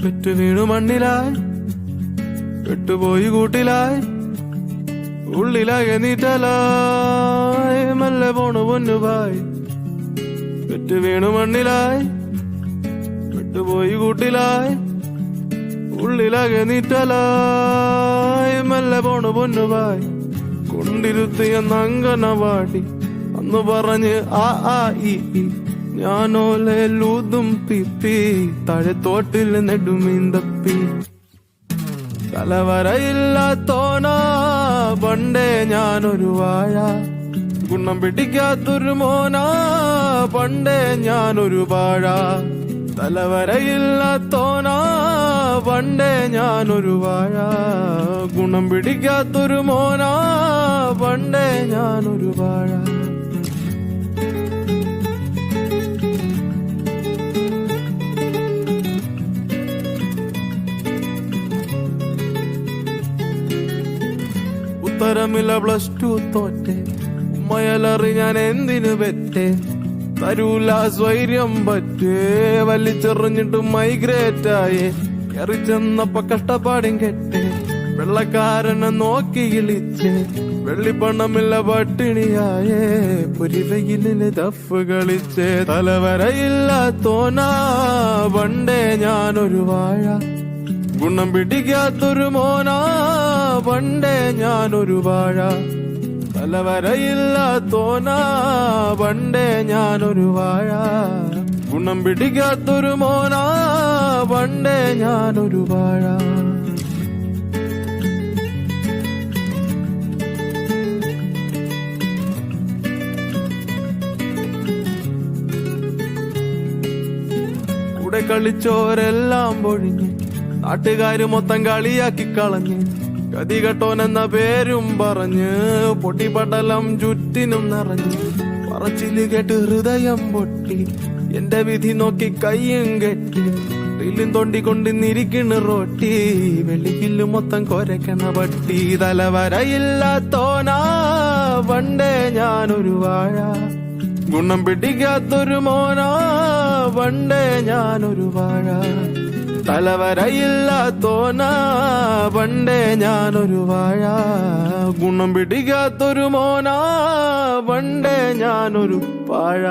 പെറ്റു വീണു മണ്ണിലായി പെട്ടുപോയി കൂട്ടിലായി ഉള്ളിലാകെ നീറ്റലായി മെല്ലെ പോണു പൊന്നുപായി പെറ്റു വീണു മണ്ണിലായി പെട്ടുപോയി കൂട്ടിലായി ഉള്ളിലാകെ നീറ്റലായി മെല്ലെ പോണു പൊന്നുപായി കൊണ്ടിരുത്തിയെന്ന അങ്കനവാടി അന്ന് പറഞ്ഞ് ആ ആ ഈ ഞാനോലെ ലൂതും പിപ്പി താഴെ തോട്ടിൽ നെടുമീന്തപ്പി തലവരയില്ലാത്തോനാ പണ്ടേ ഞാനൊരു വാഴ ഗുണം പിടിക്കാത്തൊരു മോനാ പണ്ടേ ഞാനൊരു വാഴ തലവരയില്ലാത്തോനാ പണ്ടേ ഞാനൊരു വാഴ ഗുണം പിടിക്കാത്തൊരു മോനാ പണ്ടേ ഞാനൊരു വാഴ ഉത്തരമില്ല +2 തോറ്റെ ഉമ്മയലറി ഞാൻ എന്തിനു പെറ്റേ തരൂല സ്വൈര്യം പറ്റേ വലിച്ചെറിഞ്ഞിട്ട് മൈഗ്രേറ്റായേ കയറി ചെന്നപ്പോ കഷ്ടപ്പാടും കെട്ടേ വെള്ളക്കാരനെ നോക്കി ഇളിച്ചേ വെള്ളിപ്പണമില്ല പട്ടിണിയായേ പുരിവെയിലിന് ദഫ് കളിച്ചേ തലവരയില്ലാത്തോനാ പണ്ടേ ഞാനൊരു വാഴ ഗുണം പിടിക്കാത്തൊരു മോനാ പണ്ടേ ഞാനൊരു വാഴ തലവരയില്ലാത്തോനാ പണ്ടേ ഞാനൊരു വാഴ ഗുണം പിടിക്കാത്തൊരു മോനാ പണ്ടേ ഞാനൊരു വാഴ കൂടെ കളിച്ചോരെല്ലാം പൊഴിഞ്ഞ് നാട്ടുകാര് മൊത്തം കളിയാക്കി കളഞ്ഞ് ഗതി കെട്ടോനെന്ന പേരും പറഞ്ഞ് പൊട്ടിപ്പടലം ചുറ്റിനും നിറഞ്ഞ് പറച്ചില് കേട്ട് ഹൃദയം പൊട്ടി എന്റെ വിധി നോക്കി കയ്യും കെട്ടി റീലും തൊണ്ടിക്കൊണ്ടിരിക്കണ് റോട്ടി വെള്ളിക്കില്ല് മൊത്തം കൊരക്കണ പട്ടി തലവരയില്ലാത്തോനാ പണ്ടേ ഞാനൊരു വാഴ ഗുണം പിടിക്കാത്തൊരു മോനാ പണ്ടേ ഞാനൊരു വാഴ തലവരയില്ലാത്തോനാ പണ്ടേ ഞാനൊരു വാഴ ഗുണം പിടിക്കാത്തൊരു മോനാ പണ്ടേ ഞാനൊരു വാഴ